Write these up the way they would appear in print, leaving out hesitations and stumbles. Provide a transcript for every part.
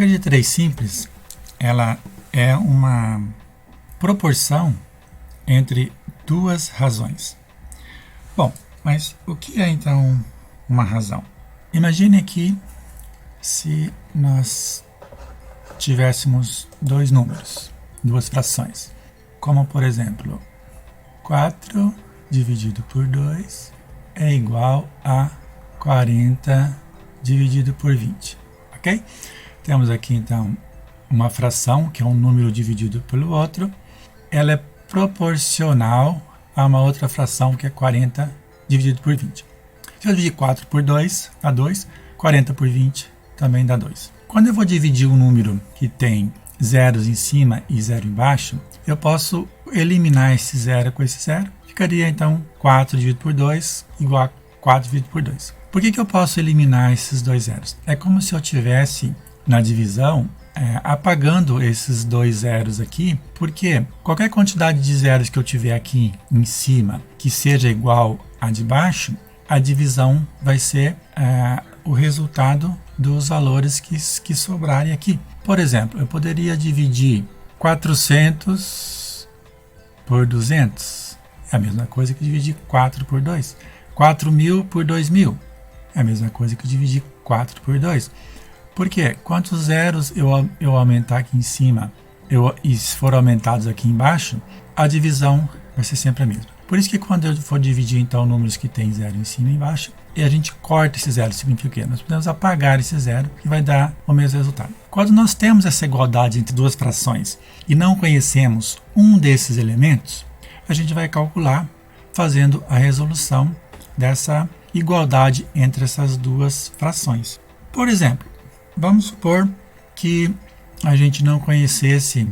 regra de 3 simples, ela é uma proporção entre duas razões. Bom, mas o que é então uma razão? Imagine que se nós tivéssemos dois números, duas frações, como por exemplo, 4 dividido por 2 é igual a 40 dividido por 20, ok? Temos aqui então uma fração, que é um número dividido pelo outro, ela é proporcional a uma outra fração, que é 40 dividido por 20. Se eu dividir 4 por 2, dá 2, 40 por 20 também dá 2. Quando eu vou dividir um número que tem zeros em cima e zero embaixo, eu posso eliminar esse zero com esse zero. Ficaria então 4 dividido por 2 igual a 4 dividido por 2. Por que eu posso eliminar esses dois zeros? É como se eu tivesse na divisão apagando esses dois zeros aqui, porque qualquer quantidade de zeros que eu tiver aqui em cima que seja igual a de baixo, a divisão vai ser o resultado dos valores que sobrarem aqui. Por exemplo, eu poderia dividir 400 por 200. É a mesma coisa que dividir 4 por 2. 4.000 por 2.000. É a mesma coisa que dividir 4 por 2. Por quê? Quantos zeros eu aumentar aqui em cima e se for aumentados aqui embaixo, a divisão vai ser sempre a mesma. Por isso que quando eu for dividir então números que tem zero em cima e embaixo, e a gente corta esse zero, significa que nós podemos apagar esse zero e vai dar o mesmo resultado. Quando nós temos essa igualdade entre duas frações e não conhecemos um desses elementos, a gente vai calcular fazendo a resolução dessa igualdade entre essas duas frações. Por exemplo, vamos supor que a gente não conhecesse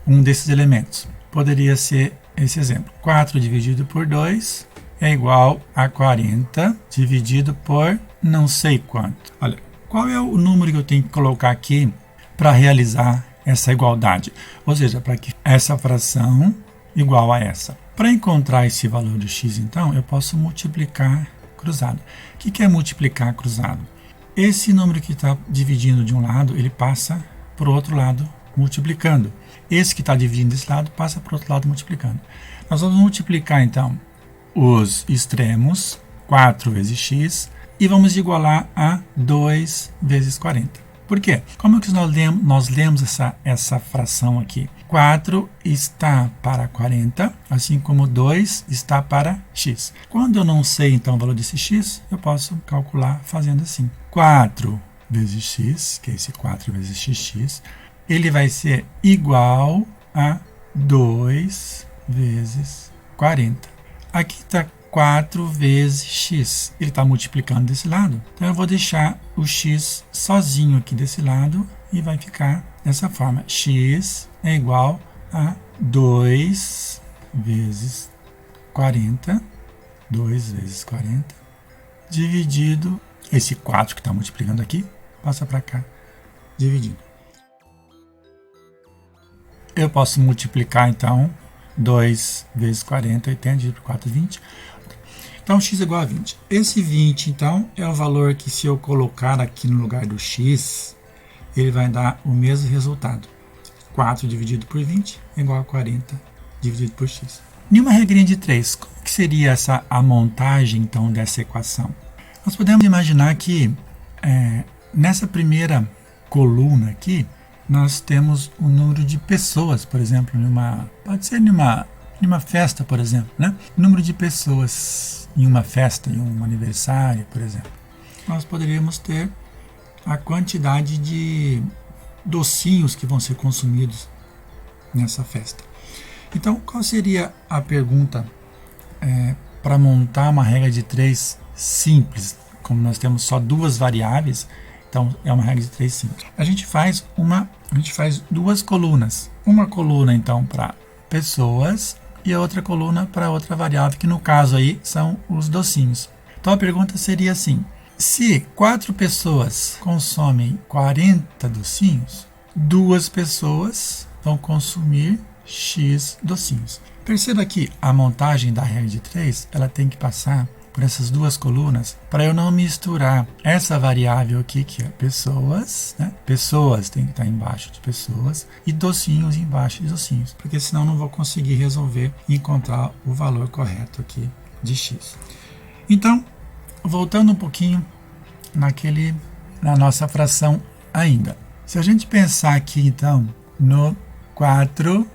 um desses elementos. Poderia ser esse exemplo. 4 dividido por 2 é igual a 40 dividido por não sei quanto. Olha, qual é o número que eu tenho que colocar aqui para realizar essa igualdade? Ou seja, para que essa fração igual a essa. Para encontrar esse valor do x, então, eu posso multiplicar cruzado. O que é multiplicar cruzado? Esse número que está dividindo de um lado, ele passa para o outro lado multiplicando. Esse que está dividindo desse lado, passa para o outro lado multiplicando. Nós vamos multiplicar, então, os extremos, 4 vezes x, e vamos igualar a 2 vezes 40. Por quê? Como é que nós lemos essa fração aqui? 4 está para 40, assim como 2 está para x. Quando eu não sei, então, o valor desse x, eu posso calcular fazendo assim. 4 vezes x, que é esse 4 vezes xx, ele vai ser igual a 2 vezes 40. Aqui está 4 vezes x. Ele está multiplicando desse lado. Então, eu vou deixar o x sozinho aqui desse lado e vai ficar dessa forma. X é igual a 2 vezes 40. 2 vezes 40. Dividido, esse 4 que está multiplicando aqui, passa para cá, dividindo. Eu posso multiplicar, então, 2 vezes 40, 80, dividido por 4, 20. Então, x é igual a 20. Esse 20, então, é o valor que, se eu colocar aqui no lugar do x, ele vai dar o mesmo resultado. 4 dividido por 20 é igual a 40 dividido por x. Em uma regrinha de 3, como que seria a montagem, então, dessa equação? Nós podemos imaginar que, nessa primeira coluna aqui, nós temos o número de pessoas, por exemplo, pode ser em uma festa, por exemplo, né? O número de pessoas em uma festa, em um aniversário, por exemplo. Nós poderíamos ter a quantidade de docinhos que vão ser consumidos nessa festa. Então, qual seria a pergunta para montar uma regra de 3 simples? Como nós temos só duas variáveis, então é uma regra de 3 simples. A gente faz duas colunas. Uma coluna, então, para pessoas e a outra coluna para outra variável, que no caso aí são os docinhos. Então a pergunta seria assim: se 4 pessoas consomem 40 docinhos, 2 pessoas vão consumir X docinhos. Perceba que a montagem da regra de 3, ela tem que passar por essas duas colunas para eu não misturar essa variável aqui, que é pessoas, né? Pessoas tem que estar embaixo de pessoas e docinhos embaixo de docinhos, porque senão não vou conseguir resolver e encontrar o valor correto aqui de x. Então, voltando um pouquinho na nossa fração ainda. Se a gente pensar aqui, então, no 4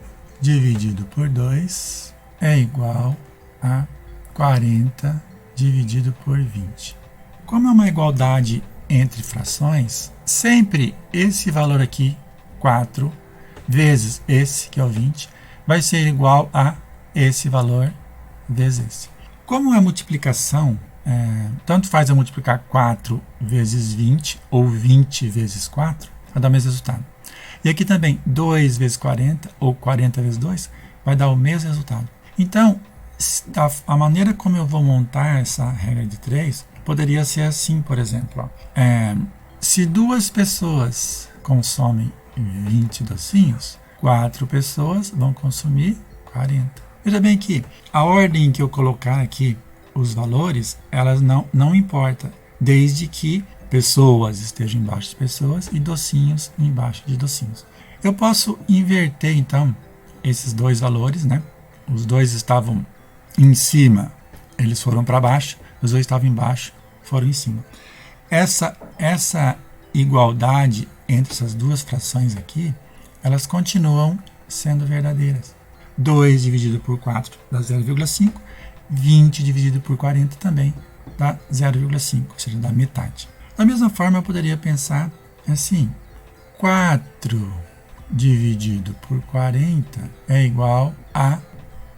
dividido por 2 é igual a 40 dividido por 20. Como é uma igualdade entre frações, sempre esse valor aqui, 4, vezes esse, que é o 20, vai ser igual a esse valor vezes esse. Como a multiplicação, tanto faz eu multiplicar 4 vezes 20 ou 20 vezes 4, vai dar o mesmo resultado. E aqui também, 2 vezes 40 ou 40 vezes 2 vai dar o mesmo resultado. Então, a maneira como eu vou montar essa regra de 3 poderia ser assim, por exemplo. Se 2 pessoas consomem 20 docinhos, 4 pessoas vão consumir 40. Veja bem que a ordem que eu colocar aqui, os valores, elas não importa, desde que pessoas estejam embaixo de pessoas e docinhos embaixo de docinhos. Eu posso inverter, então, esses dois valores, né? Os dois estavam em cima, eles foram para baixo, os dois estavam embaixo, foram em cima. Essa igualdade entre essas duas frações aqui, elas continuam sendo verdadeiras. 2 dividido por 4 dá 0,5, 20 dividido por 40 também dá 0,5, ou seja, dá metade. Da mesma forma, eu poderia pensar assim: 4 dividido por 40 é igual a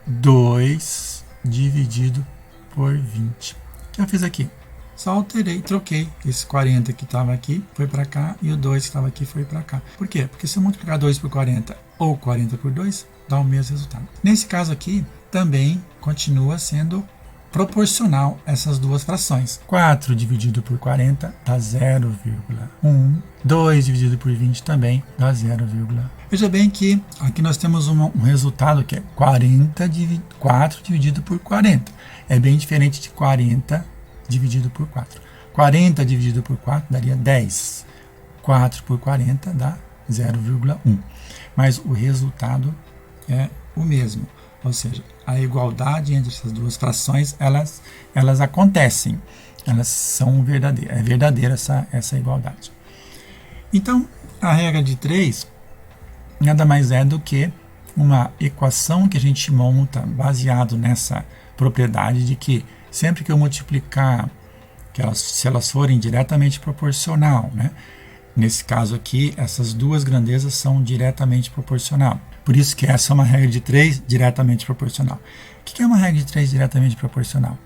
2 dividido por 20. O que eu fiz aqui? Só alterei, troquei. Esse 40 que estava aqui foi para cá e o 2 que estava aqui foi para cá. Por quê? Porque se eu multiplicar 2 por 40 ou 40 por 2, dá o mesmo resultado. Nesse caso aqui, também continua sendo proporcional essas duas frações. 4 dividido por 40 dá 0,1. 2 dividido por 20 também dá 0,1. Veja bem que aqui nós temos um resultado que é 4 dividido por 40. É bem diferente de 40 dividido por 4. 40 dividido por 4 daria 10. 4 por 40 dá 0,1. Mas o resultado é o mesmo. Ou seja, a igualdade entre essas duas frações, elas acontecem. Elas são verdadeiras. É verdadeira essa igualdade. Então, a regra de 3 nada mais é do que uma equação que a gente monta baseado nessa propriedade de que sempre que eu multiplicar, se elas forem diretamente proporcional, né? Nesse caso aqui, essas duas grandezas são diretamente proporcional. Por isso que essa é uma regra de 3 diretamente proporcional. O que é uma regra de 3 diretamente proporcional?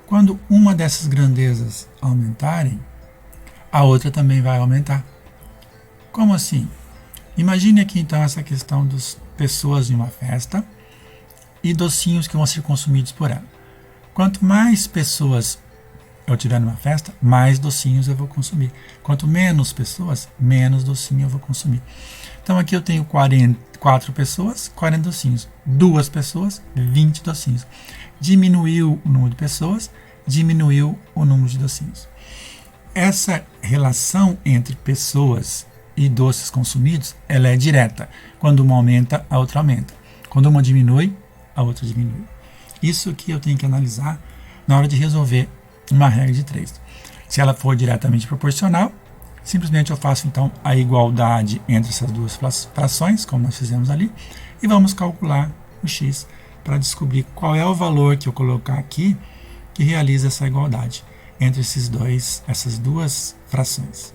Quando uma dessas grandezas aumentarem, a outra também vai aumentar. Como assim? Imagine aqui então essa questão das pessoas em uma festa e docinhos que vão ser consumidos por ela. Quanto mais pessoas eu tiver numa festa, mais docinhos eu vou consumir. Quanto menos pessoas, menos docinho eu vou consumir. Então aqui eu tenho 4 pessoas, 40 docinhos. 2 pessoas, 20 docinhos. Diminuiu o número de pessoas, diminuiu o número de docinhos. Essa relação entre pessoas e doces consumidos, ela é direta. Quando uma aumenta, a outra aumenta. Quando uma diminui, a outra diminui. Isso que eu tenho que analisar na hora de resolver uma regra de 3. Se ela for diretamente proporcional, simplesmente eu faço então a igualdade entre essas duas frações, como nós fizemos ali, e vamos calcular o x para descobrir qual é o valor que eu colocar aqui que realiza essa igualdade entre essas duas frações.